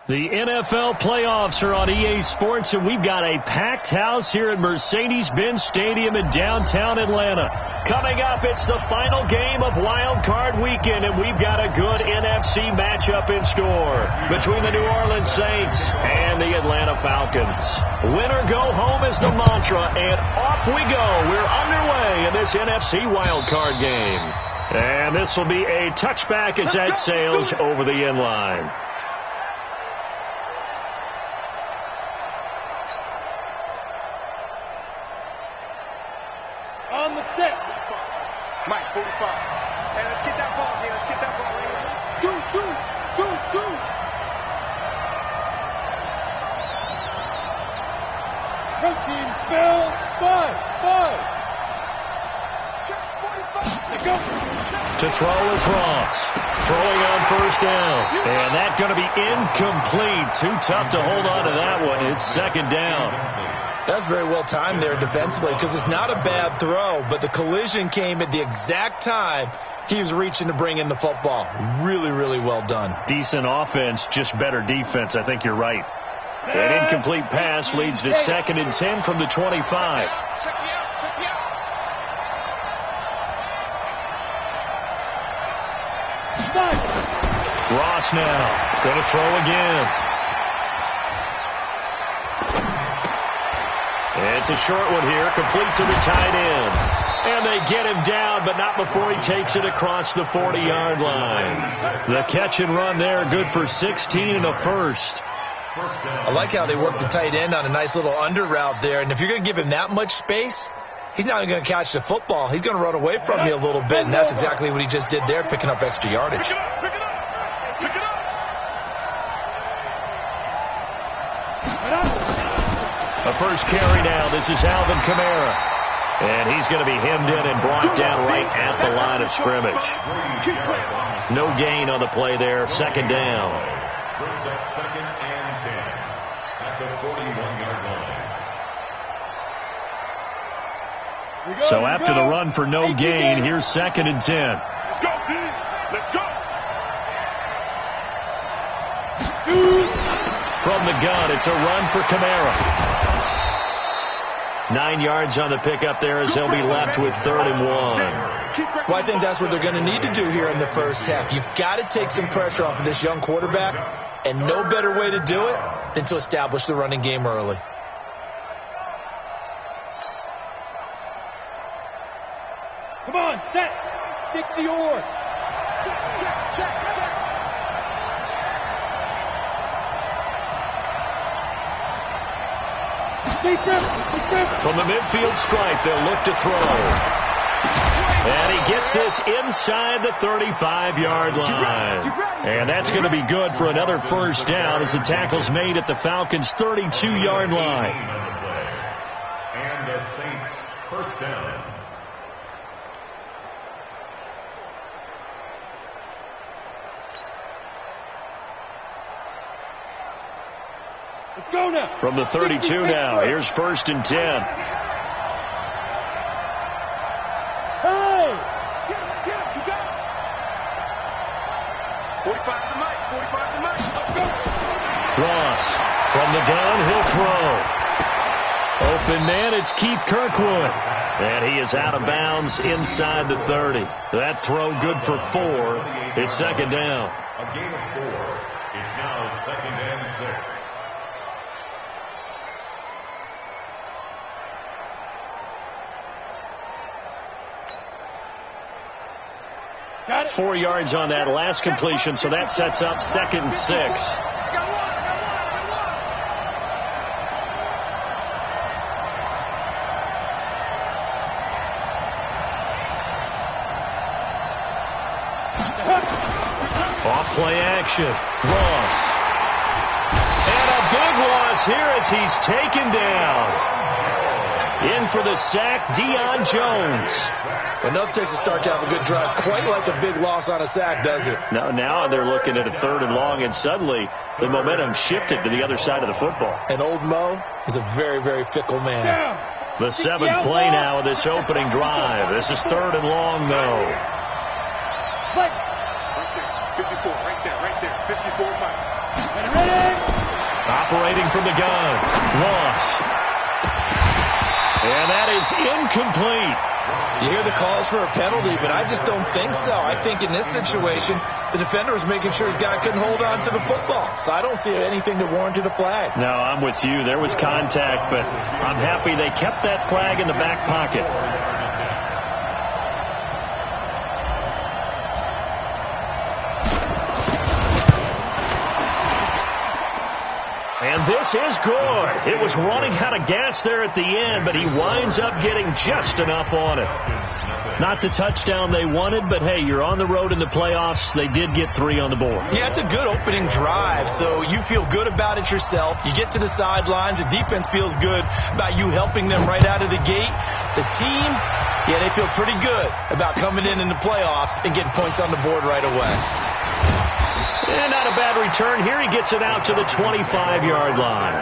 The NFL playoffs are on EA Sports, and we've got a packed house here at Mercedes-Benz Stadium in downtown Atlanta. Coming up, it's the final game of Wild Card Weekend, and we've got a good NFC matchup in store between the New Orleans Saints and the Atlanta Falcons. Win or go home is the mantra, and off we go. We're underway in this NFC Wild Card game. And this will be a touchback as that sails over the end line. On the set. Mike, 45. Hey, let's get that ball here. Let's get that ball here. Do. Protein spell. 5. Check 45. Go. To throw is Ross. Throwing on first down. And that's going to be incomplete. Too tough to hold on to that one. It's second down. That's very well timed there defensively because it's not a bad throw, but the collision came at the exact time he was reaching to bring in the football. Really, really well done. Decent offense, just better defense. I think you're right. An incomplete pass leads to 2nd and 10 from the 25. Check me out. Ross now going to throw again. It's a short one here, complete to the tight end. And they get him down, but not before he takes it across the 40-yard line. The catch and run there, good for 16 and a first. I like how they work the tight end on a nice little under route there. And if you're going to give him that much space, he's not going to catch the football. He's going to run away from you a little bit, and that's exactly what he just did there, picking up extra yardage. Pick it up. A first carry now. This is Alvin Kamara. And he's going to be hemmed in and brought down right at the line of scrimmage. No gain on the play there. Second down. Second and 10 at the 41-yard line. So after the run for no gain, here's 2nd and 10. Let's go, D. Let's go. From the gun, it's a run for Kamara. 9 yards on the pickup there as they'll be left with 3rd and 1. Well, I think that's what they're going to need to do here in the first half. You've got to take some pressure off of this young quarterback, and no better way to do it than to establish the running game early. Come on, set. 60 or. Check. From the midfield stripe, they'll look to throw. And he gets this inside the 35-yard line. And that's going to be good for another first down as the tackle's made at the Falcons' 32-yard line. And the Saints first down. Let's go now. From the 32 now, here's 1st and 10. Hey! Get him, you got it. 45 to Mike, let's go. Ross, from the gun, he'll throw. Open man, it's Keith Kirkwood. And he is out of bounds inside the 30. That throw good for 4. It's 2nd down. A gain of 4. It's now 2nd and 6. 4 yards on that last completion, so that sets up 2nd and 6. Off play action. Ross. And a big loss here as he's taken down. In for the sack, Deion Jones. Well, nothing takes a start to have a good drive quite like a big loss on a sack, does it? Now they're looking at a 3rd and long, and suddenly the momentum shifted to the other side of the football. And old Mo is a very, very fickle man. The 7th play now of this opening drive. This is 3rd and long, though. 54, right there, 54, Mike. Ready? Operating from the gun. Loss. And that is incomplete. You hear the calls for a penalty, but I just don't think so. I think in this situation, the defender was making sure his guy couldn't hold on to the football. So I don't see anything that warranted a flag. No, I'm with you. There was contact, but I'm happy they kept that flag in the back pocket. And this is good. It was running out of gas there at the end, but he winds up getting just enough on it. Not the touchdown they wanted, but hey, you're on the road in the playoffs. They did get 3 on the board. Yeah, it's a good opening drive, so you feel good about it yourself. You get to the sidelines. The defense feels good about you helping them right out of the gate. The team, yeah, they feel pretty good about coming in the playoffs and getting points on the board right away. And not a bad return here. He gets it out to the 25-yard line.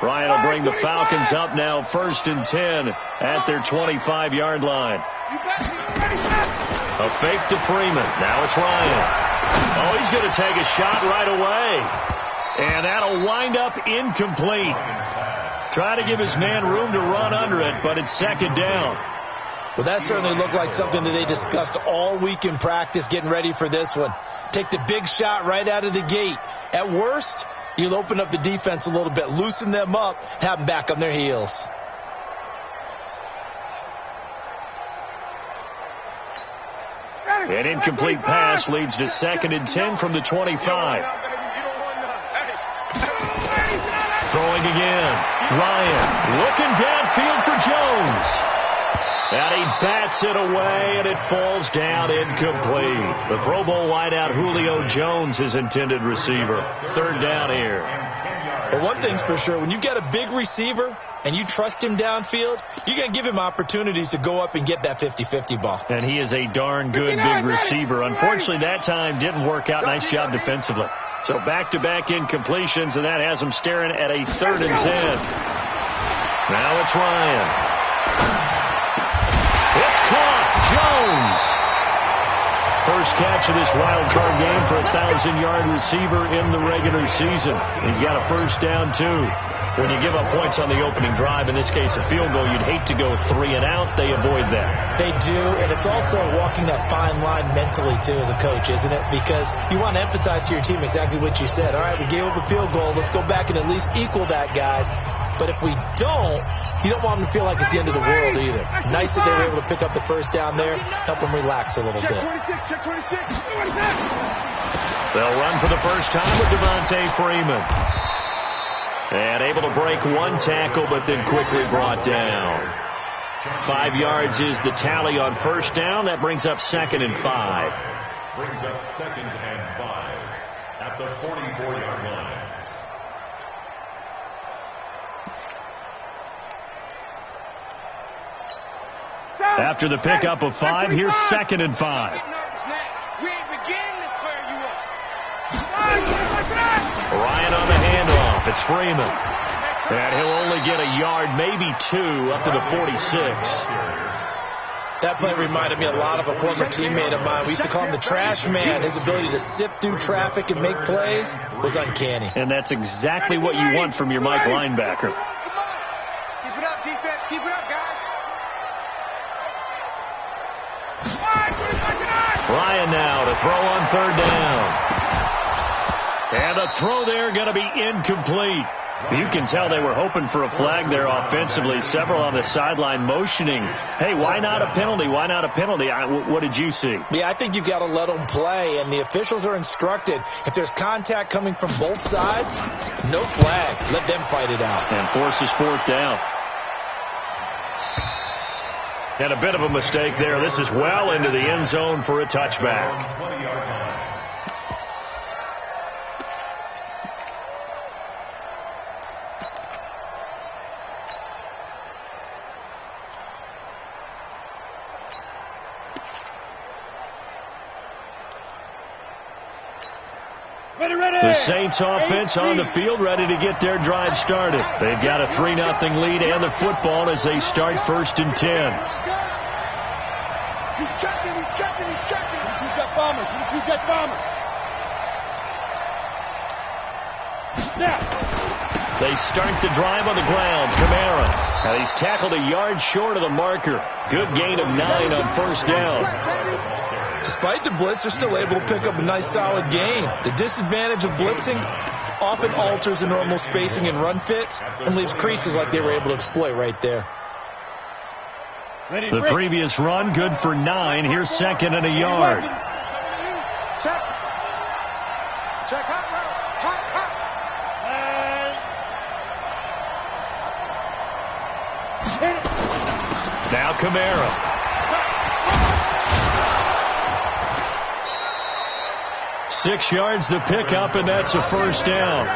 Ryan will bring the Falcons up now 1st and 10 at their 25-yard line. A fake to Freeman. Now it's Ryan. Oh, he's going to take a shot right away. And that'll wind up incomplete. Try to give his man room to run under it, but it's 2nd down. Well, that certainly looked like something that they discussed all week in practice getting ready for this one. Take the big shot right out of the gate. At worst, you'll open up the defense a little bit, loosen them up, have them back on their heels. An incomplete pass leads to 2nd and 10 from the 25. Throwing again. Ryan looking downfield for Jones. And he bats it away, and it falls down incomplete. The Pro Bowl wideout Julio Jones, his intended receiver. 3rd down here. Well, one thing's for sure. When you get a big receiver and you trust him downfield, you're going to give him opportunities to go up and get that 50-50 ball. And he is a darn good big receiver. Unfortunately, that time didn't work out. Nice job defensively. So back-to-back incompletions, and that has him staring at a 3rd and 10. Now it's Ryan. It's caught. Jones. First catch of this wild card game for a 1,000-yard receiver in the regular season. He's got a 1st down, too. When you give up points on the opening drive, in this case a field goal, you'd hate to go 3 and out. They avoid that. They do, and it's also walking that fine line mentally, too, as a coach, isn't it? Because you want to emphasize to your team exactly what you said. All right, we gave up a field goal. Let's go back and at least equal that, guys. But if we don't, you don't want them to feel like it's the end of the world either. Nice that they were able to pick up the 1st down there, help them relax a little bit. Check 26. They'll run for the first time with Devontae Freeman. And able to break 1 tackle, but then quickly brought down. 5 yards is the tally on 1st down. That brings up 2nd and 5. Brings up 2nd and 5 at the 44-yard line. After the pickup of 5, here's 2nd and 5. We ain't beginning to clear you up. Ryan on the handoff. It's Freeman. And he'll only get a yard, maybe 2, up to the 46. That play reminded me a lot of a former teammate of mine. We used to call him the trash man. His ability to sift through traffic and make plays was uncanny. And that's exactly what you want from your Mike linebacker. Keep it up, defense. Keep it up, guys. Ryan now to throw on 3rd down. And a throw there going to be incomplete. You can tell they were hoping for a flag there offensively. Several on the sideline motioning, hey, why not a penalty? Why not a penalty? What did you see? Yeah, I think you've got to let them play, and the officials are instructed. If there's contact coming from both sides, no flag. Let them fight it out. And forces 4th down. And a bit of a mistake there. This is well into the end zone for a touchback. 20-yard line. The Saints offense on the field, ready to get their drive started. They've got a 3-0 lead and the football as they start 1st and 10. He's checking. They start the drive on the ground. Kamara. And he's tackled a yard short of the marker. Good gain of 9 on 1st down. Despite the blitz, they're still able to pick up a nice solid gain. The disadvantage of blitzing often alters the normal spacing and run fits and leaves creases like they were able to exploit right there. The previous run, good for 9. Here's 2nd and a yard. Check. Hot. Now Kamara. Six yards the pickup, and that's a 1st down.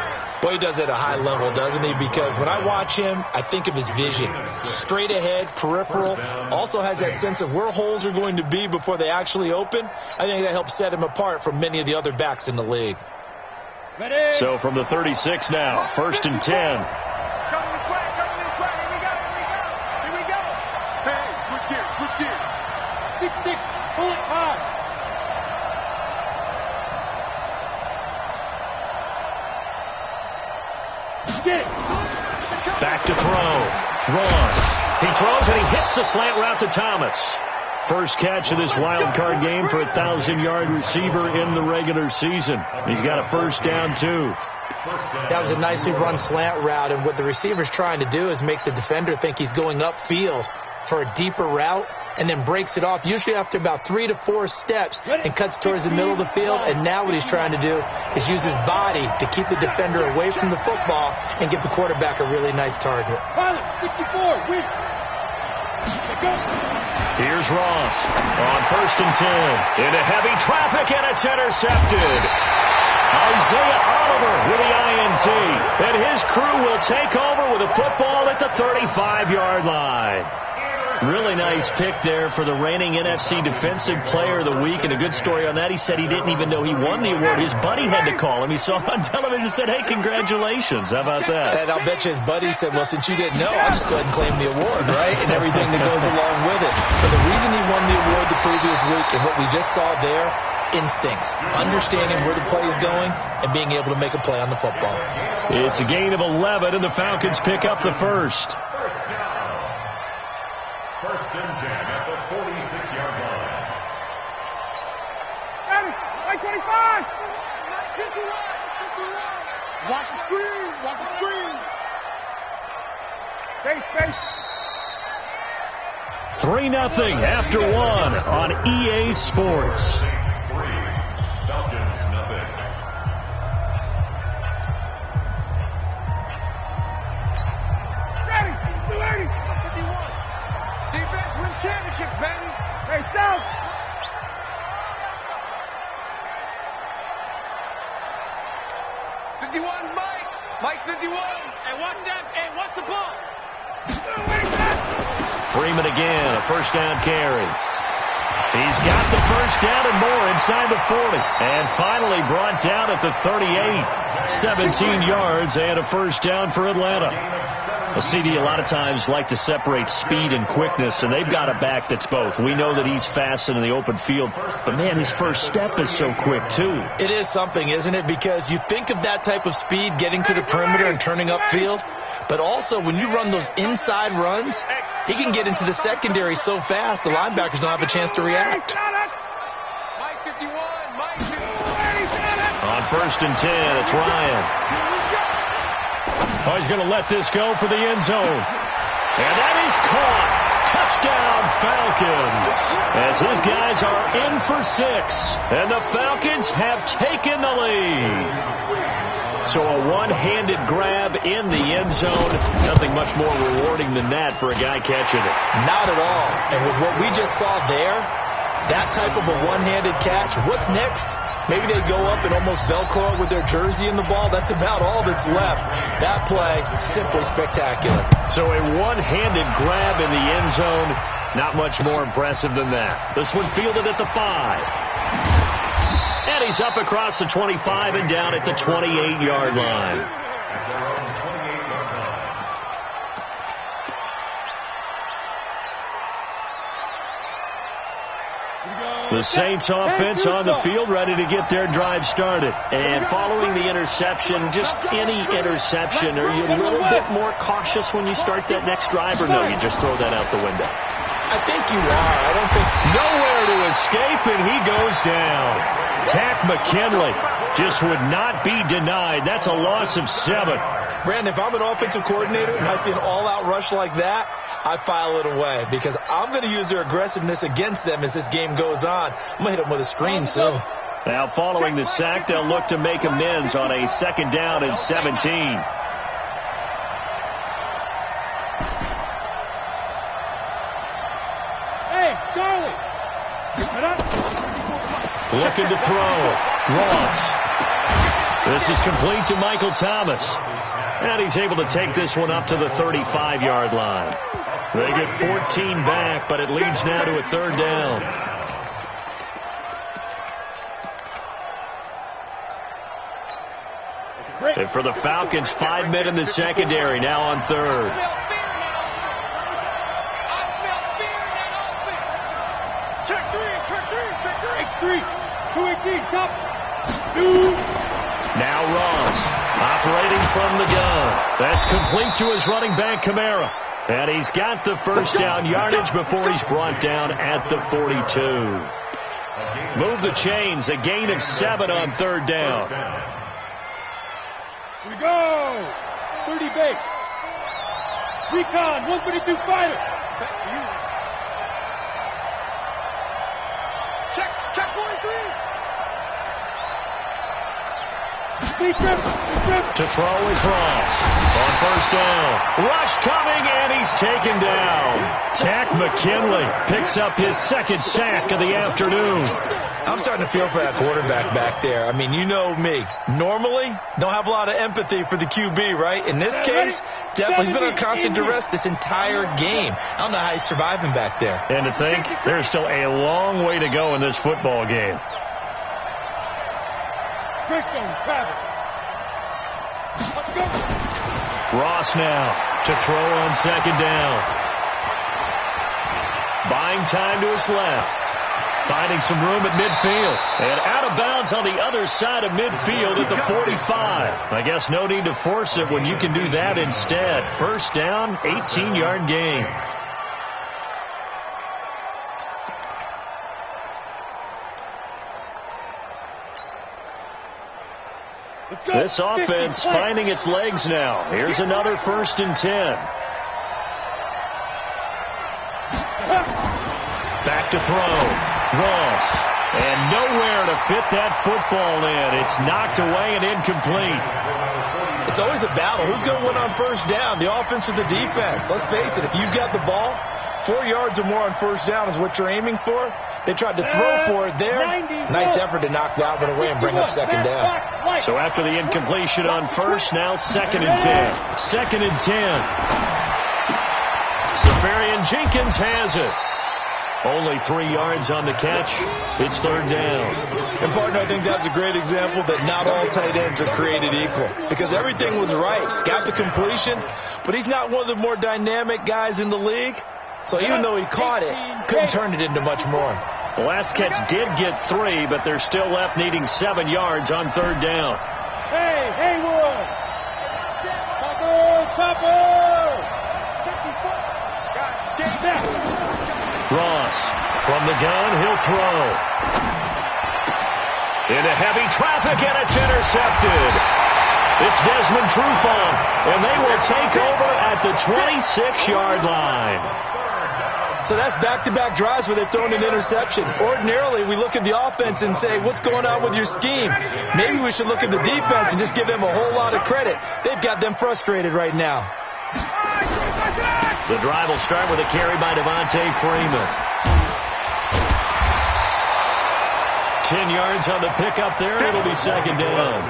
Boy, he does it at a high level, doesn't he? Because when I watch him, I think of his vision. Straight ahead, peripheral. Also has that sense of where holes are going to be before they actually open. I think that helps set him apart from many of the other backs in the league. So from the 36 now, 1st and 10. Coming this way. Here we go. Hey, switch gears. 6-6, pull it hard. Back to throw. Ross. He throws and he hits the slant route to Thomas. First catch of this wild card game for a 1,000-yard receiver in the regular season. He's got a 1st down, too. That was a nicely run slant route, and what the receiver's trying to do is make the defender think he's going upfield for a deeper route, and then breaks it off, usually after about 3 to 4 steps, and cuts towards the middle of the field. And now what he's trying to do is use his body to keep the defender away from the football and give the quarterback a really nice target. 64, win. Here's Ross on 1st and 10. Into heavy traffic, and it's intercepted. Isaiah Oliver with the INT. And his crew will take over with a football at the 35-yard line. Really nice pick there for the reigning NFC Defensive Player of the Week. And a good story on that. He said he didn't even know he won the award. His buddy had to call him. He saw it on television and said, hey, congratulations. How about that? And I'll bet you his buddy said, well, since you didn't know, I'll just go ahead and claim the award, right? And everything that goes along with it. But the reason he won the award the previous week and what we just saw there, instincts, understanding where the play is going and being able to make a play on the football. It's a gain of 11, and the Falcons pick up the 1st. 1st and 10 at the 46-yard line. Got it. 25. Watch the screen. Space. 3-0 after 1 on EA Sports. Saints 3, Falcons nothing. Ready. 280. 51. Defense wins championships, baby. Hey, South. 51, Mike 51. Hey, watch that. Hey, watch the ball. Freeman again, a 1st down carry. He's got the 1st down and more inside the 40. And finally brought down at the 38. 17 yards and a 1st down for Atlanta. A CD a lot of times like to separate speed and quickness, and they've got a back that's both. We know that he's fast in the open field, but man, his first step is so quick too. It is something, isn't it? Because you think of that type of speed getting to the perimeter and turning upfield, but also when you run those inside runs, he can get into the secondary so fast the linebackers don't have a chance to react. Mike 51. On 1st and 10, it's Ryan. Oh, he's going to let this go for the end zone. And that is caught. Touchdown, Falcons. As his guys are in for 6. And the Falcons have taken the lead. So a one-handed grab in the end zone. Nothing much more rewarding than that for a guy catching it. Not at all. And with what we just saw there, that type of a one-handed catch, what's next? Maybe they go up and almost Velcro with their jersey in the ball. That's about all that's left. That play, simply spectacular. So a one-handed grab in the end zone. Not much more impressive than that. This one fielded at the 5. And Carries up across the 25 and down at the 28-yard line. The Saints offense on the field, ready to get their drive started. And following the interception, just any interception, are you a little bit more cautious when you start that next drive, or no, you just throw that out the window? I think you are. I don't think... Nowhere to escape, and he goes down. Tack McKinley just would not be denied. That's a loss of 7. Brandon, if I'm an offensive coordinator and I see an all-out rush like that, I file it away because I'm going to use their aggressiveness against them as this game goes on. I'm going to hit them with a screen soon. Now, following the sack, they'll look to make amends on a 2nd down and 17. Hey, Charlie! Looking to throw. Ross. This is complete to Michael Thomas. And he's able to take this one up to the 35-yard line. They get 14 back, but it leads now to a 3rd down. And for the Falcons, 5 men in the secondary, now on 3rd. Check 3. 218, top. 2. Now Ross, operating from the gun. That's complete to his running back, Kamara. And he's got the 1st down yardage before he's brought down at the 42. Move the chains, a gain of 7 on 3rd down. Here we go. 30 base. Recon, 132 fighter. Back to you. Check 43. To throw is Ross. On 1st down. Rush coming, and he's taken down. Tack McKinley picks up his 2nd sack of the afternoon. I'm starting to feel for that quarterback back there. I mean, you know me. Normally, don't have a lot of empathy for the QB, right? In this case, definitely he's been on constant duress this entire game. I don't know how he's surviving back there. And to think, there's still a long way to go in this football game. Ross now to throw on 2nd down. Buying time to his left. Finding some room at midfield. And out of bounds on the other side of midfield at the 45. I guess no need to force it when you can do that instead. 1st down, 18-yard gain. This offense finding its legs now. Here's another 1st and 10. Back to throw. Ross. And nowhere to fit that football in. It's knocked away and incomplete. It's always a battle. Who's going to win on 1st down? The offense or the defense? Let's face it. If you've got the ball, 4 yards or more on 1st down is what you're aiming for. They tried to throw for it there. Nice effort to knock that one away and bring up 2nd down. So after the incompletion on 1st, now 2nd and 10. 2nd and 10. Safarian Jenkins has it. Only 3 yards on the catch. It's 3rd down. And, partner, I think that's a great example that not all tight ends are created equal. Because everything was right. Got the completion. But he's not one of the more dynamic guys in the league. So even though he caught it, couldn't turn it into much more. The last catch did get 3, but they're still left needing 7 yards on 3rd down. Hey, Haywood! Topper! Stay back! Ross from the gun, he'll throw. Into heavy traffic, and it's intercepted. It's Desmond Trufant, and they will take over at the 26-yard line. So that's back-to-back drives where they're throwing an interception. Ordinarily, we look at the offense and say, what's going on with your scheme? Maybe we should look at the defense and just give them a whole lot of credit. They've got them frustrated right now. The drive will start with a carry by Devontae Freeman. 10 yards on the pickup there, and it'll be 2nd down.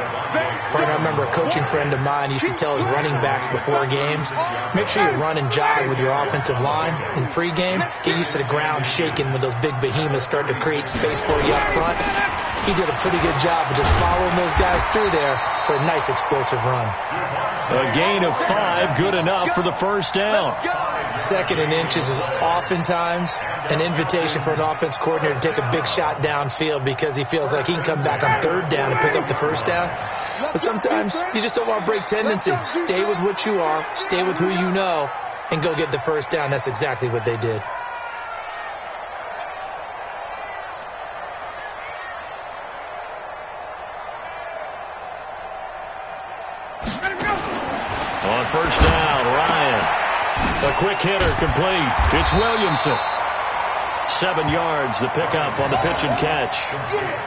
I remember a coaching friend of mine used to tell his running backs before games, make sure you run and jog with your offensive line in pregame. Get used to the ground shaking when those big behemoths start to create space for you up front. he did a pretty good job of just following those guys through there for a nice explosive run. A gain of 5, good enough for the first down. 2nd and inches is oftentimes an invitation for an offense coordinator to take a big shot downfield because he feels like he can come back on 3rd down and pick up the first down. But sometimes you just don't want to break tendency. Stay with what you are, stay with who you know, and go get the first down. That's exactly what they did. On first down, Ryan. A quick hitter, complete. It's Williamson. 7 yards, the pickup on the pitch and catch.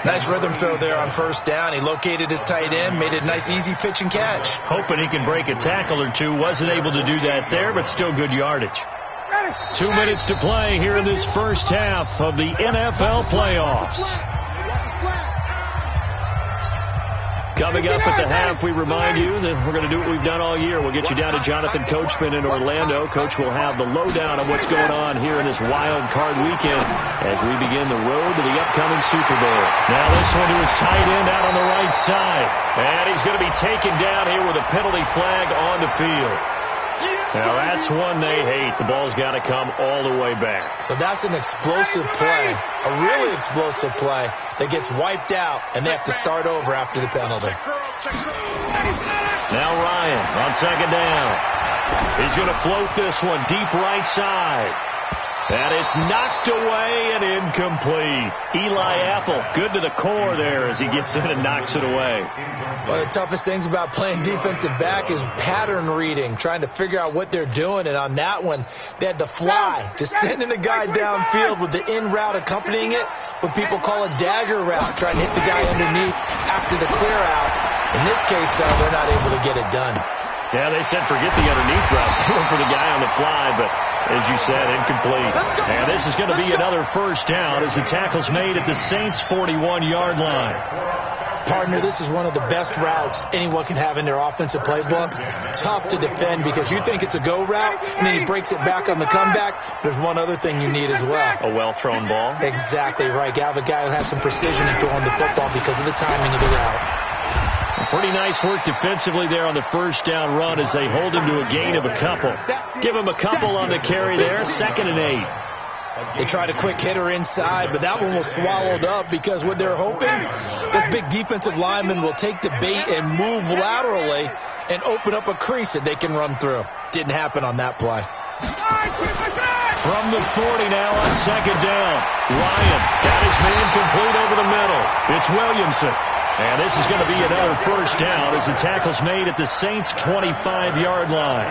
Nice rhythm throw there on first down. He located his tight end, made it a nice, easy pitch and catch. Hoping he can break a tackle or two. Wasn't able to do that there, but still good yardage. 2 minutes to play here in this first half of the NFL playoffs. Coming up at the half, we remind you that we're going to do what we've done all year. We'll get you down to Jonathan Coachman in Orlando. Coach will have the lowdown on what's going on here in this wild card weekend as we begin the road to the upcoming Super Bowl. Now this one to his tight end out on the right side. And he's going to be taken down here with a penalty flag on the field. Now that's one they hate. The ball's got to come all the way back. So that's an explosive play, a really explosive play that gets wiped out, and they have to start over after the penalty. Now Ryan on 2nd down. He's going to float this one deep right side. And it's knocked away and incomplete. Eli Apple, good to the core there as he gets in and knocks it away. One of the toughest things about playing defensive back is pattern reading, trying to figure out what they're doing. And on that one, they had the fly, just sending a guy downfield with the in route accompanying it, what people call a dagger route, trying to hit the guy underneath after the clear out. In this case, though, they're not able to get it done. Yeah, they said forget the underneath route. They went for the guy on the fly, but as you said, incomplete. And this is going to be another first down as the tackle's made at the Saints' 41-yard line. Partner, this is one of the best routes anyone can have in their offensive playbook. Tough to defend because you think it's a go route, and then he breaks it back on the comeback. There's one other thing you need as well. A well-thrown ball. Exactly right. You have a guy who has some precision in throwing the football because of the timing of the route. Pretty nice work defensively there on the first down run as they hold him to a gain of a couple. Give him a couple on the carry there. 2nd and 8. They tried a quick hitter inside, but that one was swallowed up because what they're hoping, this big defensive lineman will take the bait and move laterally and open up a crease that they can run through. Didn't happen on that play. From the 40 now on 2nd down. Ryan got his man complete over the middle. It's Williamson. And this is going to be another first down as the tackle's made at the Saints' 25-yard line.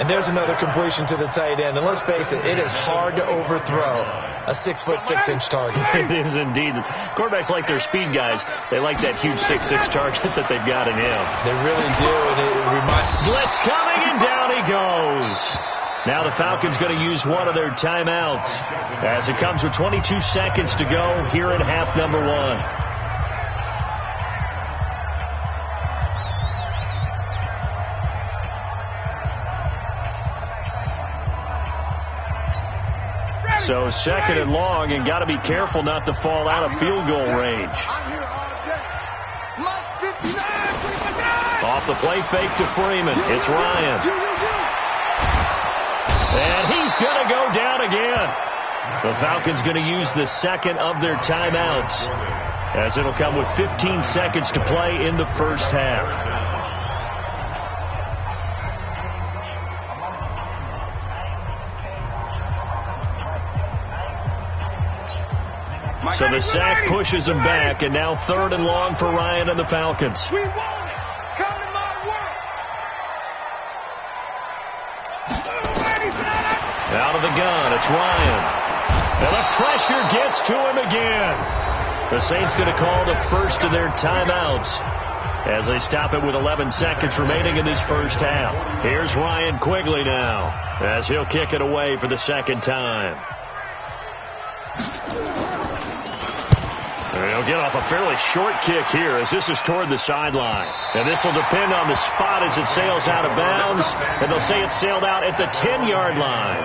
And there's another completion to the tight end. And let's face it, it is hard to overthrow a 6'6" target. It is indeed. Quarterbacks like their speed guys. They like that huge 6'6" target that they've got in him. They really do. And it reminds. Blitz coming, and down he goes. Now the Falcons going to use one of their timeouts as it comes with 22 seconds to go here in half number 1. So 2nd and long, and got to be careful not to fall out of field goal range. Off the play fake to Freeman. It's Ryan. And he's going to go down again. The Falcons going to use the second of their timeouts as it'll come with 15 seconds to play in the first half. So the sack pushes him back, and now 3rd and long for Ryan and the Falcons. We want it. Come to my work. Out of the gun, it's Ryan. And the pressure gets to him again. The Saints going to call the first of their timeouts as they stop it with 11 seconds remaining in this first half. Here's Ryan Quigley now as he'll kick it away for the second time. He'll get off a fairly short kick here as this is toward the sideline. And this will depend on the spot as it sails out of bounds. And they'll say it sailed out at the 10-yard line.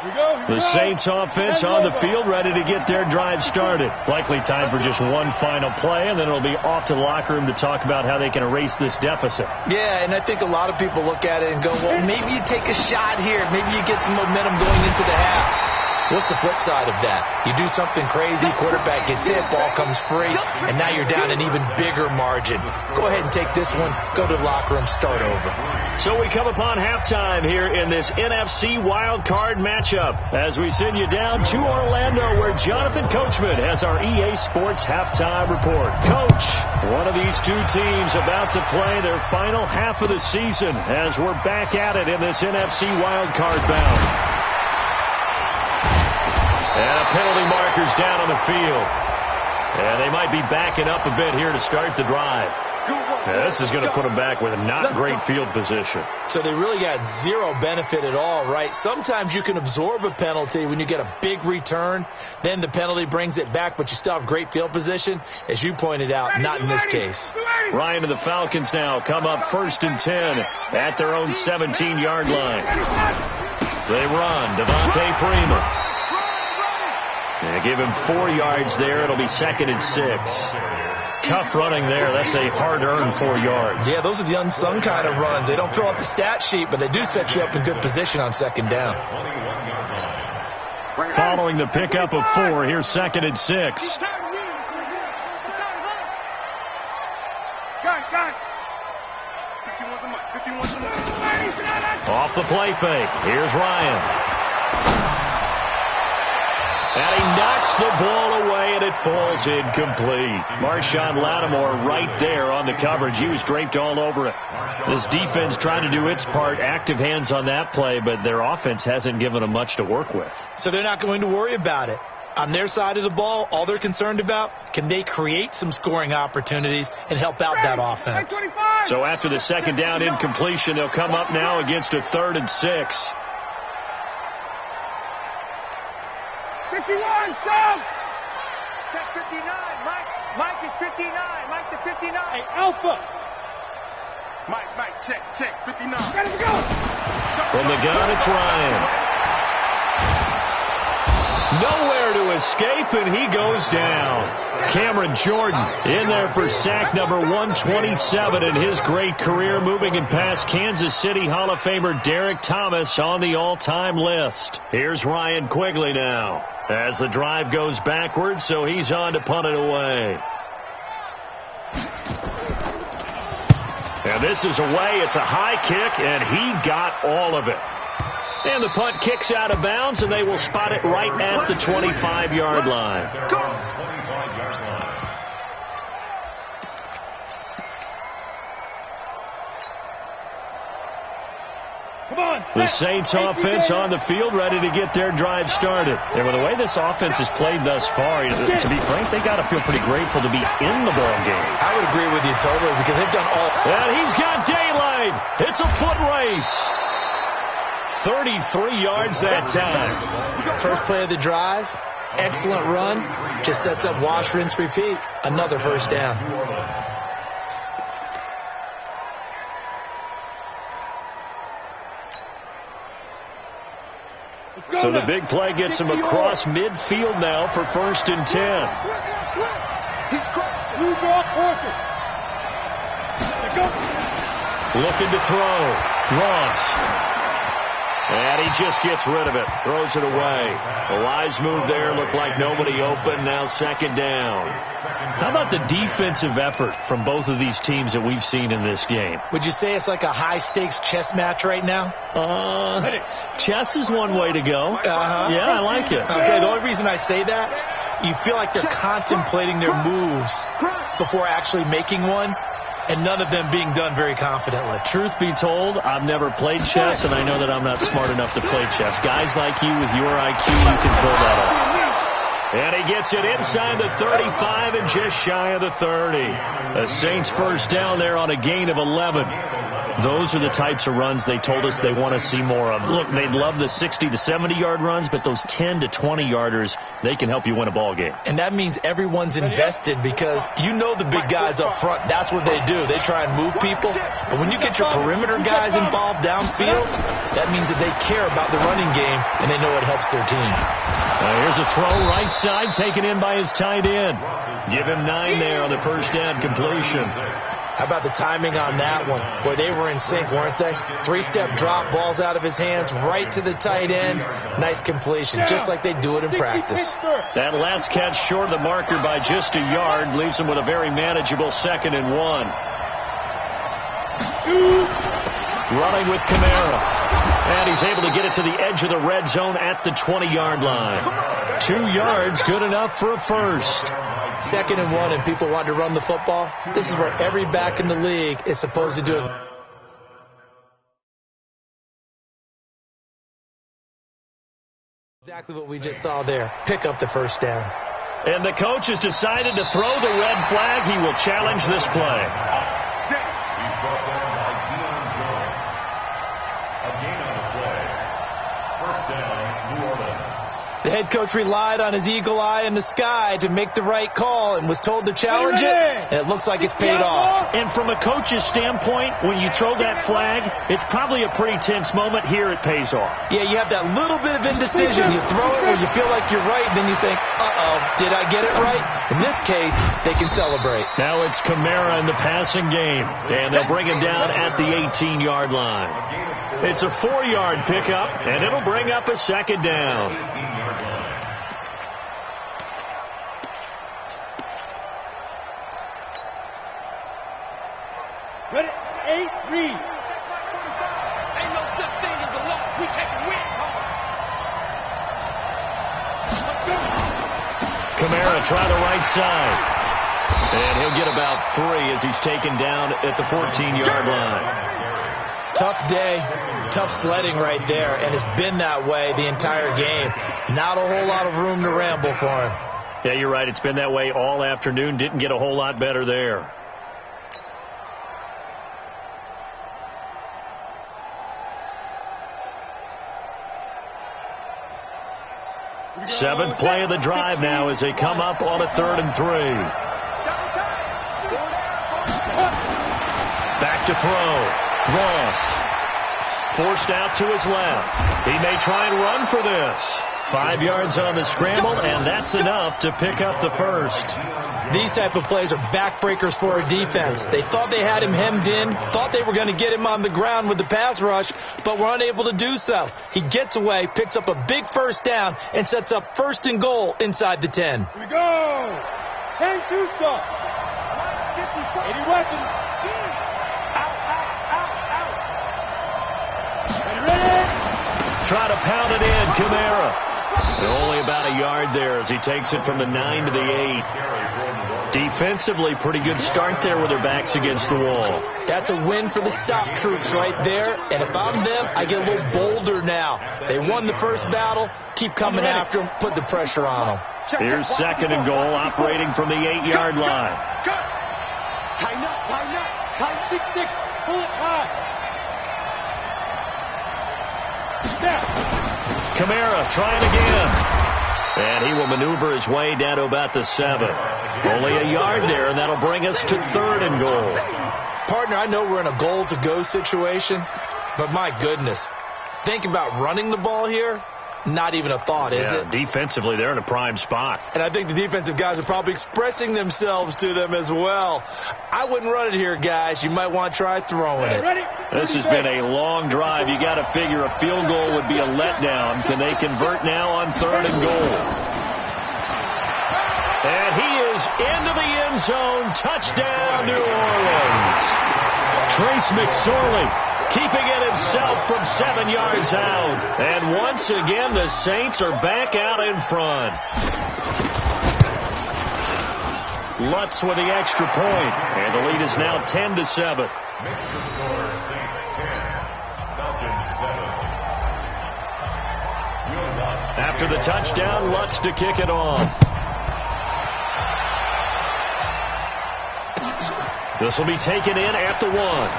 The Saints offense on the field, ready to get their drive started. Likely time for just one final play, and then it'll be off to the locker room to talk about how they can erase this deficit. Yeah, and I think a lot of people look at it and go, well, maybe you take a shot here. Maybe you get some momentum going into the half. What's the flip side of that? You do something crazy, quarterback gets hit, ball comes free, and now you're down an even bigger margin. Go ahead and take this one, go to the locker room, start over. So we come upon halftime here in this NFC wild card matchup as we send you down to Orlando where Jonathan Coachman has our EA Sports halftime report. Coach, one of these two teams about to play their final half of the season as we're back at it in this NFC wild card bout. And a penalty marker's down on the field. And they might be backing up a bit here to start the drive. Yeah, this is going to put them back with a not great field position. So they really got zero benefit at all, right? Sometimes you can absorb a penalty when you get a big return. Then the penalty brings it back, but you still have great field position. As you pointed out, not in this case. Ryan and the Falcons now come up 1st and 10 at their own 17-yard line. They run. Devontae Freeman. They give him 4 yards there. It'll be 2nd and 6. Tough running there. That's a hard-earned 4 yards. Yeah, those are the unsung kind of runs. They don't fill up the stat sheet, but they do set you up in good position on 2nd down. Following the pickup of 4, here's 2nd and 6. Off the play fake. Here's Ryan. And he knocks the ball away, and it falls incomplete. Marshawn Lattimore right there on the coverage. He was draped all over it. This defense trying to do its part, active hands on that play, but their offense hasn't given them much to work with. So they're not going to worry about it. On their side of the ball, all they're concerned about, can they create some scoring opportunities and help out that offense? So after the 2nd down incompletion, they'll come up now against a 3rd and 6. 51, stop! Check 59. Mike is 59. Mike to 59. Hey, Alpha. Mike, check 59. Ready to go. From the gun, it's Ryan. Nowhere to escape, and he goes down. Cameron Jordan in there for sack number 127 in his great career, moving and past Kansas City Hall of Famer Derek Thomas on the all-time list. Here's Ryan Quigley now as the drive goes backwards, so he's on to punt it away. And this is away. It's a high kick, and he got all of it. And the punt kicks out of bounds, and they will spot it right at the 25-yard line. The Saints offense on the field ready to get their drive started. And with the way this offense has played thus far, to be frank, they got to feel pretty grateful to be in the ball game. I would agree with you totally because they've done all. And he's got daylight. It's a foot race. 33 yards that time. First play of the drive, excellent run. Just sets up wash, rinse, repeat. Another 1st down. So the big play gets him across midfield now for 1st and 10. Looking to throw. Ross. And he just gets rid of it. Throws it away. A wise move there. Looked like nobody open. Now 2nd down. How about the defensive effort from both of these teams that we've seen in this game? Would you say it's like a high-stakes chess match right now? Chess is one way to go. Yeah, I like it. Okay, the only reason I say that, you feel like they're contemplating their moves before actually making one. And none of them being done very confidently. Truth be told, I've never played chess, and I know that I'm not smart enough to play chess. Guys like you with your IQ, you can pull that off. And he gets it inside the 35 and just shy of the 30. The Saints 1st down there on a gain of 11. Those are the types of runs they told us they want to see more of. Look, they'd love the 60 to 70-yard runs, but those 10 to 20-yarders, they can help you win a ball game. And that means everyone's invested because you know the big guys up front, that's what they do. They try and move people. But when you get your perimeter guys involved downfield, That means that they care about the running game, and they know it helps their team. Here's a throw right side, taken in by his tight end. Give him 9 there on the first down completion. How about the timing on that one? Boy, they were in sync, weren't they? 3-step drop, balls out of his hands, right to the tight end. Nice completion, just like they do it in practice. That last catch short of the marker by just a yard leaves him with a very manageable 2nd and 1. Running with Kamara. And he's able to get it to the edge of the red zone at the 20-yard line. 2 yards, good enough for a first. 2nd and 1, and people want to run the football. This is where every back in the league is supposed to do it. Exactly what we just saw there. Pick up the first down. And the coach has decided to throw the red flag. He will challenge this play. He's brought down by Deion Jones. A gain on the play. First down, New Orleans. The head coach relied on his eagle eye in the sky to make the right call and was told to challenge it, and it looks like it's paid off. And from a coach's standpoint, when you throw that flag, it's probably a pretty tense moment. Here it pays off. Yeah, you have that little bit of indecision. You throw it where you feel like you're right, and then you think, uh-oh, did I get it right? In this case, they can celebrate. Now it's Kamara in the passing game, and they'll bring him down at the 18-yard line. It's a 4-yard pickup, and it'll bring up a 2nd down. Ready? 8, read. Ain't no such thing as a loss. We take a win. Kamara try the right side. And he'll get about 3 as he's taken down at the 14-yard line. Tough day, tough sledding right there, and it's been that way the entire game. Not a whole lot of room to ramble for him. Yeah, you're right. It's been that way all afternoon. Didn't get a whole lot better there. Seventh play of the drive now as they come up on a 3rd and 3. Back to throw. Ross. Forced out to his left. He may try and run for this. 5 yards on the scramble, and that's enough to pick up the first. These type of plays are backbreakers for a defense. They thought they had him hemmed in, thought they were going to get him on the ground with the pass rush, but were unable to do so. He gets away, picks up a big first down, and sets up 1st and goal inside the 10. Here we go. 10-2 stop. 80 weapons. Try to pound it in, Kamara. Only about a yard there as he takes it from the 9 to the 8. Defensively, pretty good start there with their backs against the wall. That's a win for the stop troops right there. And if I'm them, I get a little bolder now. They won the first battle. Keep coming after them. Put the pressure on them. Here's 2nd and goal, operating from the 8-yard line. Tighten up, tighten up. Tight 6-6. Pull it high. Kamara trying again. And he will maneuver his way down to about the 7. Only a yard there, and that'll bring us to 3rd and goal. Partner, I know we're in a goal-to-go situation, but my goodness, think about running the ball here. Not even a thought, is it? Defensively, they're in a prime spot. And I think the defensive guys are probably expressing themselves to them as well. I wouldn't run it here, guys. You might want to try throwing it. This has been a long drive. You got to figure a field goal would be a letdown. Can they convert now on 3rd and goal? And he is into the end zone. Touchdown, New Orleans. Trace McSorley keeping it himself from 7 yards out. And once again, the Saints are back out in front. Lutz with the extra point, and the lead is now 10-7. Makes the score Saints 10, Falcons 7. After the touchdown, Lutz to kick it off. This will be taken in at the 1.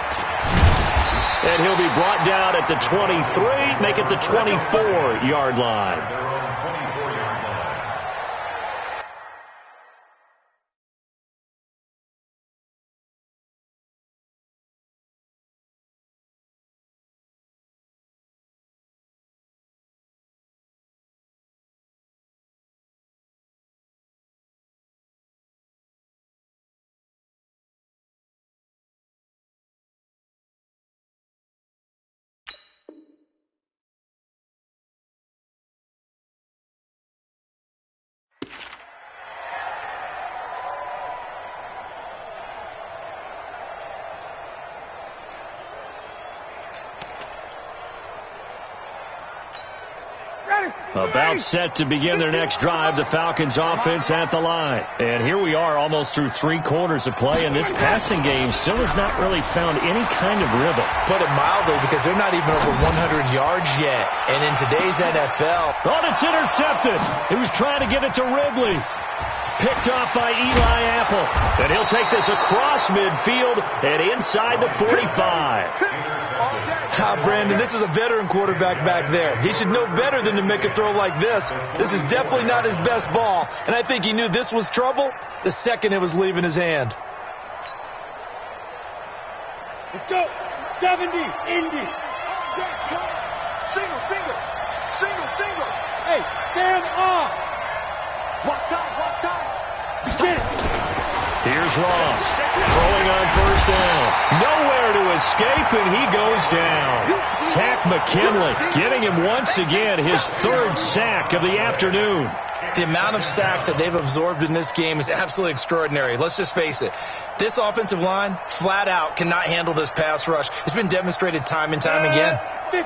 And he'll be brought down at the 23, make it the 24-yard line. About set to begin their next drive, the Falcons offense at the line. And here we are almost through 3 quarters of play, and this passing game still has not really found any kind of rhythm. Put it mildly, because they're not even over 100 yards yet. And in today's NFL... Oh, it's intercepted. He was trying to get it to Ridley. Picked off by Eli Apple. And he'll take this across midfield and inside the 45. Brandon, this is a veteran quarterback back there. He should know better than to make a throw like this. This is definitely not his best ball. And I think he knew this was trouble the second it was leaving his hand. Let's go. 70, Indy. Single. Hey, stand off. Watch time. Get it. Here's Ross, throwing on first down. Nowhere to escape, and he goes down. Tack McKinley getting him once again his 3rd sack of the afternoon. The amount of sacks that they've absorbed in this game is absolutely extraordinary. Let's just face it. This offensive line, flat out, cannot handle this pass rush. It's been demonstrated time and time again.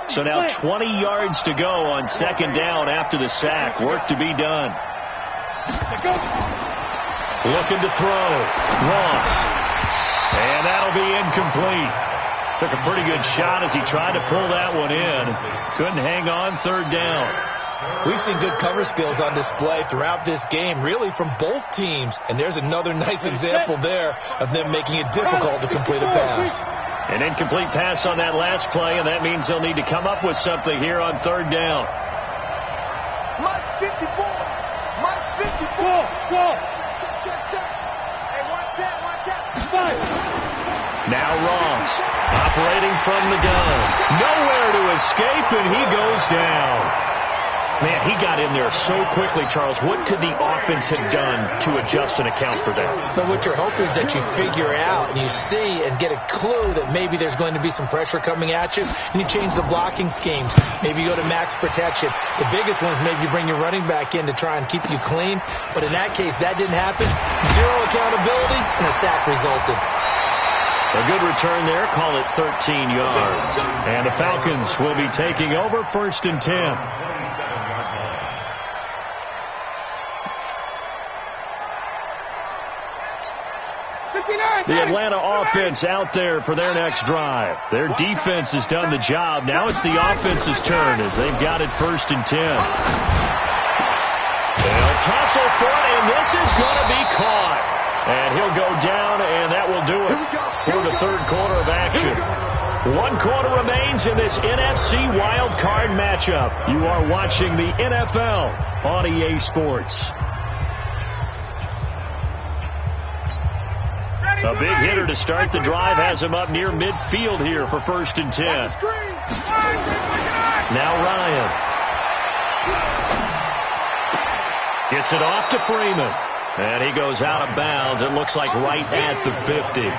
So now 20 yards to go on 2nd down after the sack. Work to be done. Looking to throw. Ross. And that'll be incomplete. Took a pretty good shot as he tried to pull that one in. Couldn't hang on 3rd down. We've seen good cover skills on display throughout this game, really from both teams. And there's another nice example there of them making it difficult to complete a pass. An incomplete pass on that last play, and that means they'll need to come up with something here on 3rd down. Mike 54. Go. Check. Hey, watch that. Five. Now Ross, operating from the gun. Nowhere to escape, and he goes down. Man, he got in there so quickly, Charles. What could the offense have done to adjust and account for that? But what you're hoping is that you figure out and you see and get a clue that maybe there's going to be some pressure coming at you, and you change the blocking schemes. Maybe you go to max protection. The biggest one is maybe you bring your running back in to try and keep you clean. But in that case, that didn't happen. 0 accountability, and a sack resulted. A good return there. Call it 13 yards. And the Falcons will be taking over 1st and 10. The Atlanta offense out there for their next drive. Their defense has done the job. Now it's the offense's turn as they've got it 1st and 10. They'll tussle for it, and this is going to be caught. And he'll go down, and that will do it for the 3rd quarter of action. 1 quarter remains in this NFC wild card matchup. You are watching the NFL on EA Sports. A big hitter to start the drive has him up near midfield here for 1st and 10. Now Ryan. Gets it off to Freeman. And he goes out of bounds. It looks like right at the 50.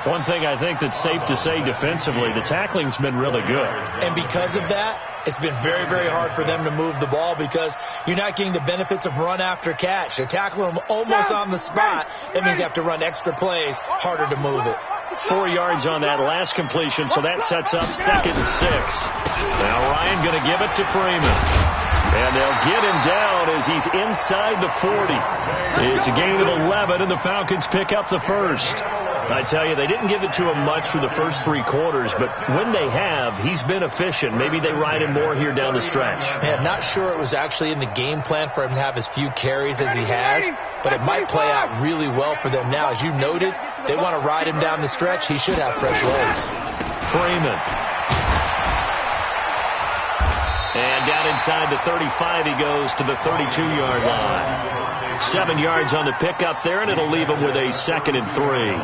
One thing I think that's safe to say defensively, the tackling's been really good. And because of that, it's been very, very hard for them to move the ball because you're not getting the benefits of run after catch. They're tackling them almost on the spot. That means you have to run extra plays, harder to move it. 4 yards on that last completion, so that sets up 2nd and 6. Now Ryan going to give it to Freeman. And they'll get him down as he's inside the 40. It's a gain of 11, and the Falcons pick up the 1st. I tell you, they didn't give it to him much for the first 3 quarters, but when they have, he's been efficient. Maybe they ride him more here down the stretch. Man, not sure it was actually in the game plan for him to have as few carries as he has, but it might play out really well for them now. As you noted, they want to ride him down the stretch. He should have fresh legs. Freeman. And down inside the 35, he goes to the 32-yard line. 7 yards on the pickup there, and it'll leave him with a 2nd and 3.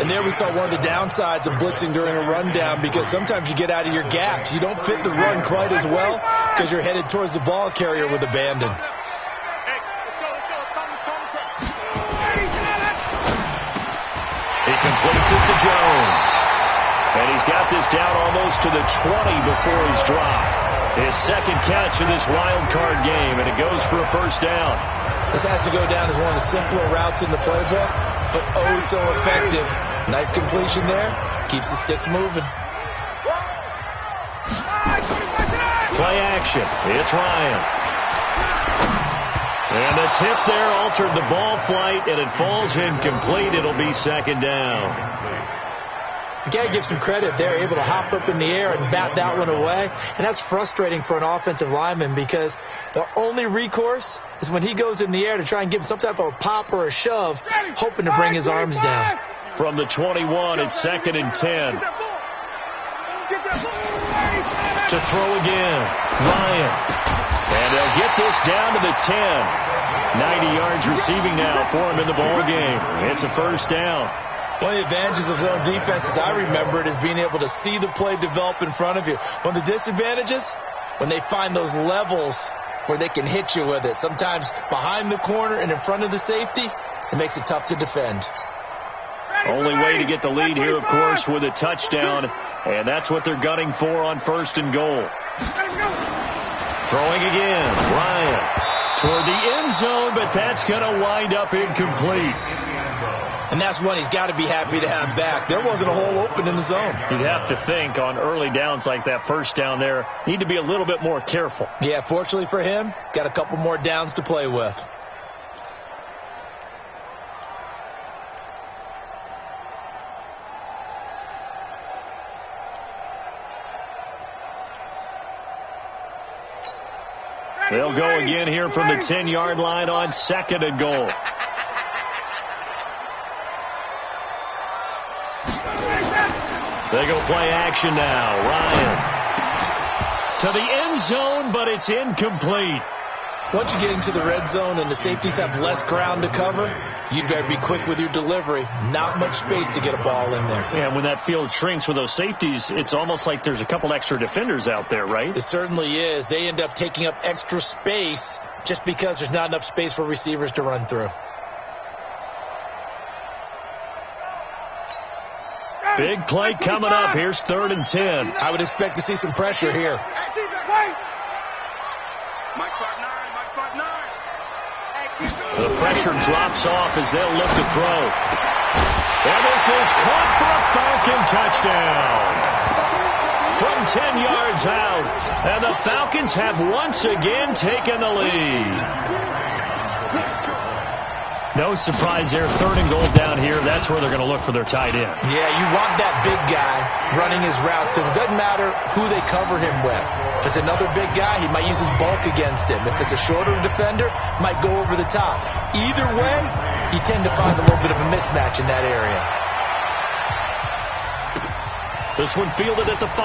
And there we saw one of the downsides of blitzing during a rundown because sometimes you get out of your gaps. You don't fit the run quite as well because you're headed towards the ball carrier with abandon. He completes it to Jones. And he's got this down almost to the 20 before he's dropped. His 2nd catch of this wild card game, and it goes for a 1st down. This has to go down as one of the simpler routes in the playbook, but oh so effective. Nice completion there. Keeps the sticks moving. Play play action. It's Ryan. And the tip there altered the ball flight, and it falls incomplete. It'll be second down. You got to give some credit there, able to hop up in the air and bat that one away. And that's frustrating for an offensive lineman because the only recourse is when he goes in the air to try and give some type of a pop or a shove, hoping to bring his arms down. From the 21, it's 2nd and 10. To throw again, Ryan. And they'll get this down to the 10. 90 yards receiving now for him in the ball game. It's a first down. One of the advantages of zone defense, as I remember it, is being able to see the play develop in front of you. One of the disadvantages, when they find those levels where they can hit you with it. Sometimes behind the corner and in front of the safety, it makes it tough to defend. Only way to get the lead here, of course, with a touchdown. And that's what they're gunning for on 1st and goal. Throwing again, Ryan. Toward the end zone, but that's going to wind up incomplete. And that's one he's got to be happy to have back. There wasn't a hole open in the zone. You'd have to think on early downs like that first down there, need to be a little bit more careful. Yeah, fortunately for him, got a couple more downs to play with. They'll go again here from the 10-yard line on 2nd and goal. They go play action now. Ryan to the end zone, but it's incomplete. Once you get into the red zone and the safeties have less ground to cover, you'd better be quick with your delivery. Not much space to get a ball in there. Yeah, when that field shrinks with those safeties, it's almost like there's a couple extra defenders out there, right? It certainly is. They end up taking up extra space just because there's not enough space for receivers to run through. Big play coming up. Here's 3rd and 10. I would expect to see some pressure here. The pressure drops off as they'll look to throw. And this is caught for a Falcon touchdown. From 10 yards out. And the Falcons have once again taken the lead. No surprise there. 3rd and goal down here. That's where they're going to look for their tight end. Yeah, you want that big guy running his routes because it doesn't matter who they cover him with. If it's another big guy, he might use his bulk against him. If it's a shorter defender, might go over the top. Either way, you tend to find a little bit of a mismatch in that area. This one fielded at the 5.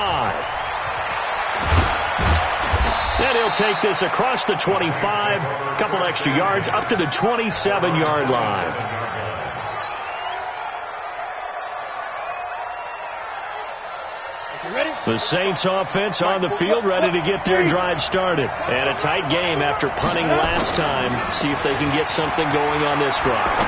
And he'll take this across the 25, a couple extra yards, up to the 27-yard line. The Saints offense on the field, ready to get their drive started. And a tight game after punting last time. See if they can get something going on this drive.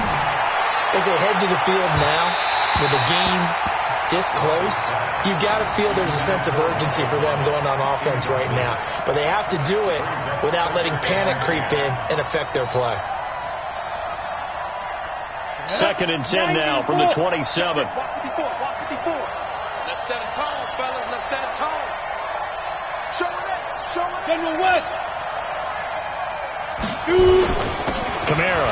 As they head to the field now, with the game this close, you've got to feel there's a sense of urgency for them going on offense right now. But they have to do it without letting panic creep in and affect their play. 2nd and 10 now from the 27. Let's set a tone, fellas. Let's set a tone. Show it. Show it. General West. Shoot. Kamara.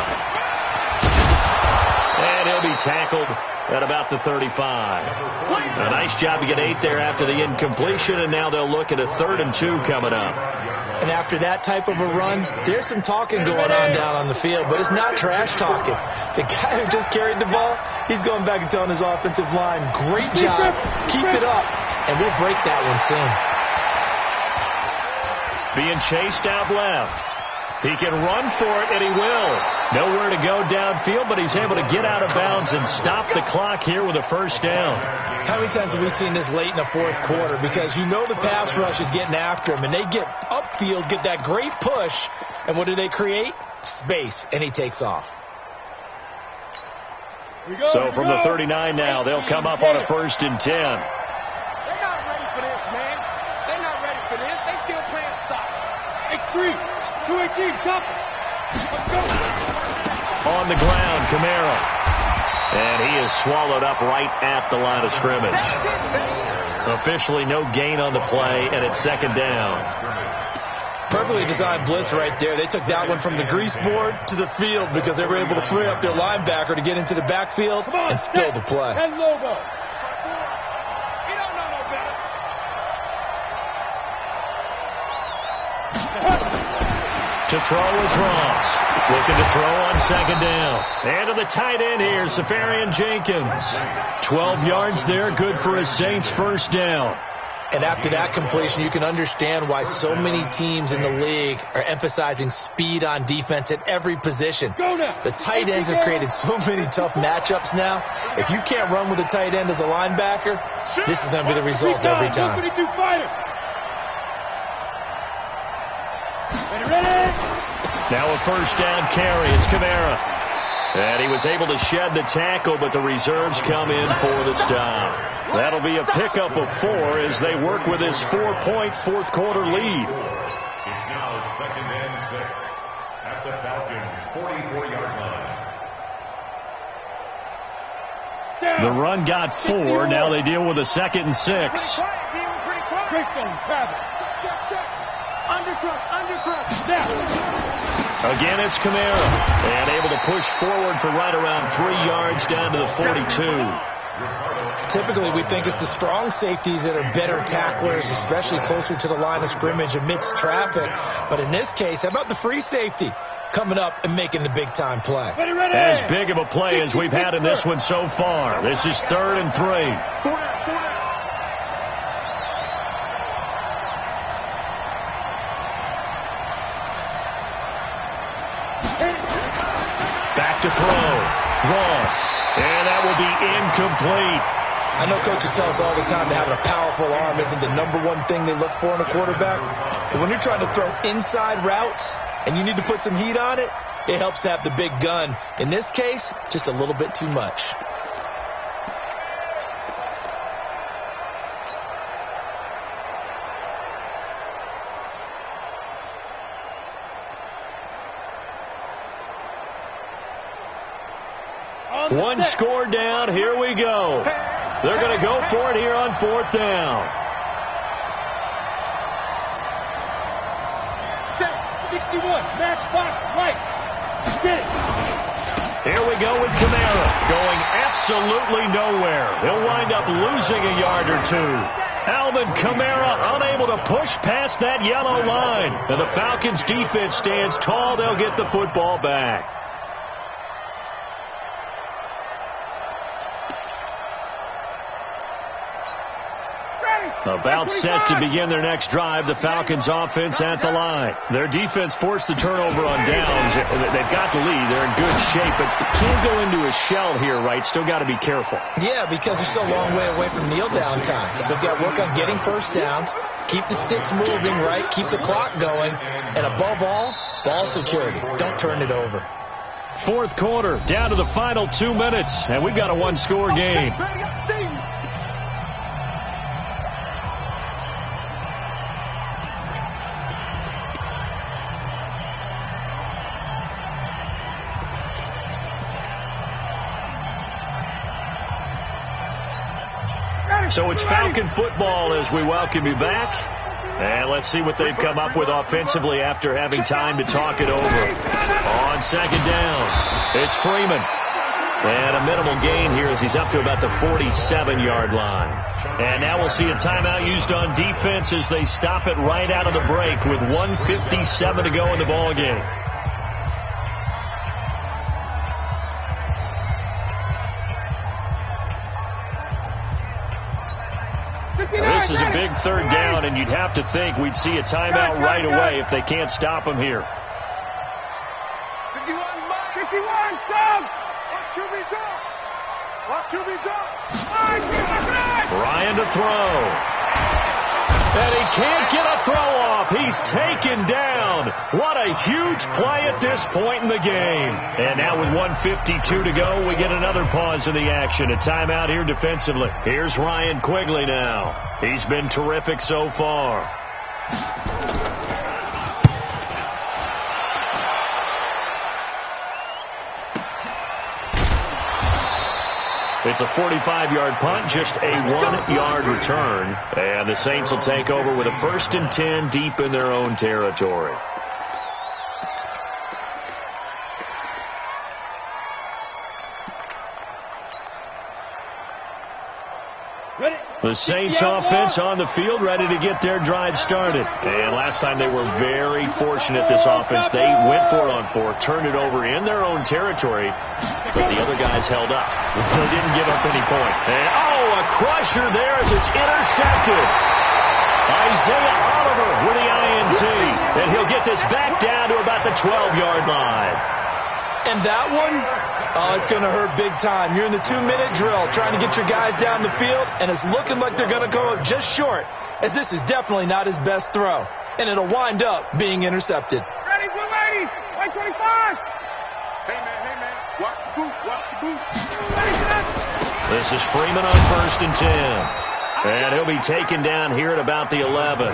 And he'll be tackled at about the 35. A nice job to get 8 there after the incompletion, and now they'll look at a 3rd and 2 coming up. And after that type of a run, there's some talking going on down on the field, but it's not trash talking. The guy who just carried the ball, he's going back and telling his offensive line, great job, keep it up, and we'll break that one soon. Being chased out left. He can run for it, and he will. Nowhere to go downfield, but he's able to get out of bounds and stop the clock here with a first down. How many times have we seen this late in the fourth quarter? Because you know the pass rush is getting after him, and they get upfield, get that great push, and what do they create? Space, and he takes off. So from the 39 now, they'll come up on a 1st and 10. They're not ready for this, man. They're not ready for this. They still playing soccer. X3. 218, chopper. Let's go. On the ground, Kamara. And he is swallowed up right at the line of scrimmage. Officially no gain on the play, and it's second down. Perfectly designed blitz right there. They took that one from the grease board to the field because they were able to free up their linebacker to get into the backfield and spill the play. And Lobo. To throw is Ross. Looking to throw on second down. And to the tight end here, Safarian Jenkins. 12 yards there, good for a Saints first down. And after that completion, you can understand why so many teams in the league are emphasizing speed on defense at every position. The tight ends have created so many tough matchups now. If you can't run with a tight end as a linebacker, this is going to be the result every time. Now a first down carry. It's Kamara. And he was able to shed the tackle, but the reserves come in for the stop. That'll be a pickup of 4 as they work with his 4-point fourth quarter lead. It's now second and 6 at the Falcons' 44-yard line. The run got 4. Now they deal with a second and 6. Greystone, travel. Check. Undercross. Now. Again, it's Kamara. And able to push forward for right around 3 yards down to the 42. Typically, we think it's the strong safeties that are better tacklers, especially closer to the line of scrimmage amidst traffic. But in this case, how about the free safety coming up and making the big-time play? As big of a play as we've had in this one so far. This is 3rd and 3. Back to throw. Ross. And that will be incomplete. I know coaches tell us all the time that having a powerful arm isn't the #1 thing they look for in a quarterback. But when you're trying to throw inside routes and you need to put some heat on it, it helps to have the big gun. In this case, just a little bit too much. One score down. Here we go. They're going to go for it here on 4th down. 61, match box, right. Get it. Here we go with Kamara. Going absolutely nowhere. He'll wind up losing a yard or 2. Alvin Kamara unable to push past that yellow line. And the Falcons defense stands tall. They'll get the football back. About set to begin their next drive, the Falcons offense at the line. Their defense forced the turnover on downs. They've got the lead. They're in good shape, but can't go into a shell here, right? Still got to be careful. Yeah, because they're still a long way away from kneel down time. So they've got to work on getting first downs, keep the sticks moving, right? Keep the clock going, and above all, ball security. Don't turn it over. 4th quarter, down to the final 2 minutes, and we've got a 1-score game. So it's Falcon football as we welcome you back. And let's see what they've come up with offensively after having time to talk it over. On second down, it's Freeman. And a minimal gain here as he's up to about the 47-yard line. And now we'll see a timeout used on defense as they stop it right out of the break with 1:57 to go in the ballgame. This is a big 3rd down, and you'd have to think we'd see a timeout right away if they can't stop him here. 51, Sam! Watch QB drop! Ryan to throw. And he can't get a throw off. He's taken down. What a huge play at this point in the game. And now with 1:52 to go, we get another pause in the action. A timeout here defensively. Here's Ryan Quigley now. He's been terrific so far. It's a 45-yard punt, just a 1-yard return. And the Saints will take over with a 1st and 10 deep in their own territory. The Saints offense on the field, ready to get their drive started. And last time they were very fortunate, this offense. They went for it on 4, turned it over in their own territory, but the other guys held up. They didn't give up any point. And, a crusher there as it's intercepted. Isaiah Oliver with the INT. And he'll get this back down to about the 12-yard line. And that one, it's going to hurt big time. You're in the 2-minute drill trying to get your guys down the field, and it's looking like they're going to go up just short, as this is definitely not his best throw. And it'll wind up being intercepted. Ready, 280, 125. Hey, man, watch the boot, This is Freeman on 1st and 10. And he'll be taken down here at about the 11.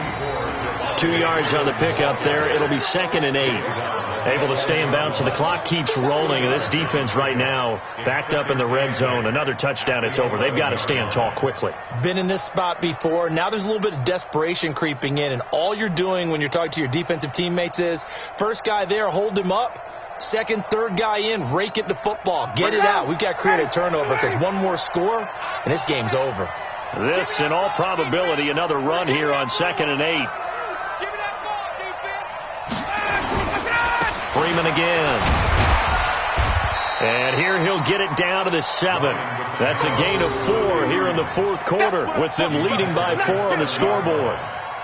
2 yards on the pickup there. It'll be 2nd and 8. Able to stay in bounds, so the clock keeps rolling. And this defense right now backed up in the red zone. Another touchdown, it's over. They've got to stand tall quickly. Been in this spot before. Now there's a little bit of desperation creeping in. And all you're doing when you're talking to your defensive teammates is, first guy there, hold him up. Second, third guy in, rake it to football. Get it out. We've got to create a turnover because one more score, and this game's over. This, in all probability, another run here on 2nd and 8. Freeman again. And here he'll get it down to the 7. That's a gain of 4 here in the 4th quarter, with them leading by 4 on the scoreboard.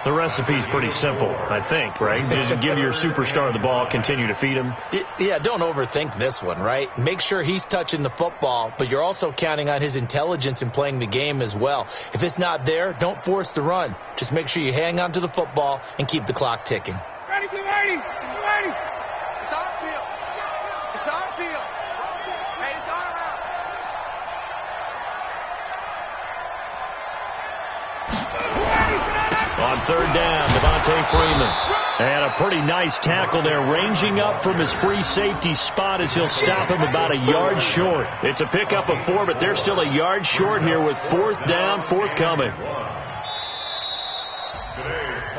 The recipe's pretty simple, I think, right? Just give your superstar the ball, continue to feed him. Yeah, don't overthink this one, right? Make sure he's touching the football, but you're also counting on his intelligence in playing the game as well. If it's not there, don't force the run. Just make sure you hang on to the football and keep the clock ticking. Ready, 280, 280. It's on field. It's on field. Hey, it's on around. On 3rd down, Devontae Freeman. And a pretty nice tackle there, ranging up from his free safety spot as he'll stop him about a yard short. It's a pickup of 4, but they're still a yard short here with 4th down, forthcoming.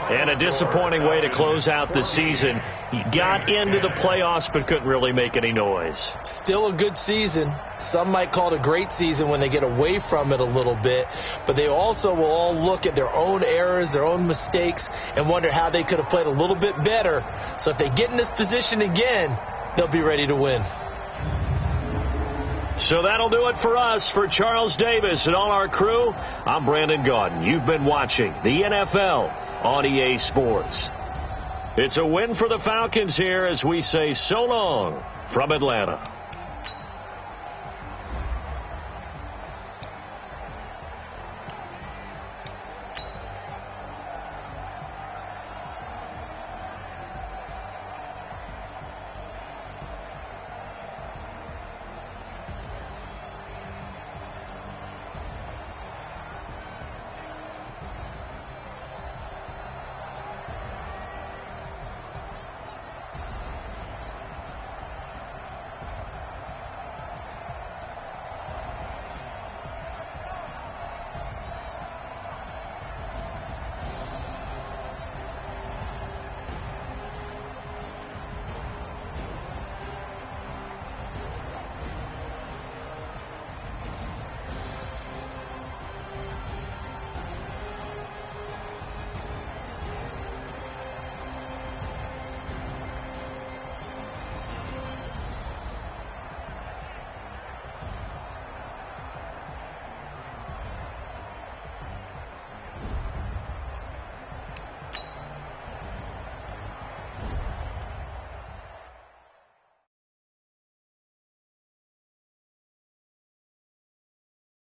And a disappointing way to close out the season. He got into the playoffs but couldn't really make any noise. Still a good season. Some might call it a great season when they get away from it a little bit. But they also will all look at their own errors, their own mistakes, and wonder how they could have played a little bit better. So if they get in this position again, they'll be ready to win. So that'll do it for us. For Charles Davis and all our crew, I'm Brandon Gaudin. You've been watching the NFL on EA Sports. It's a win for the Falcons here as we say so long from Atlanta.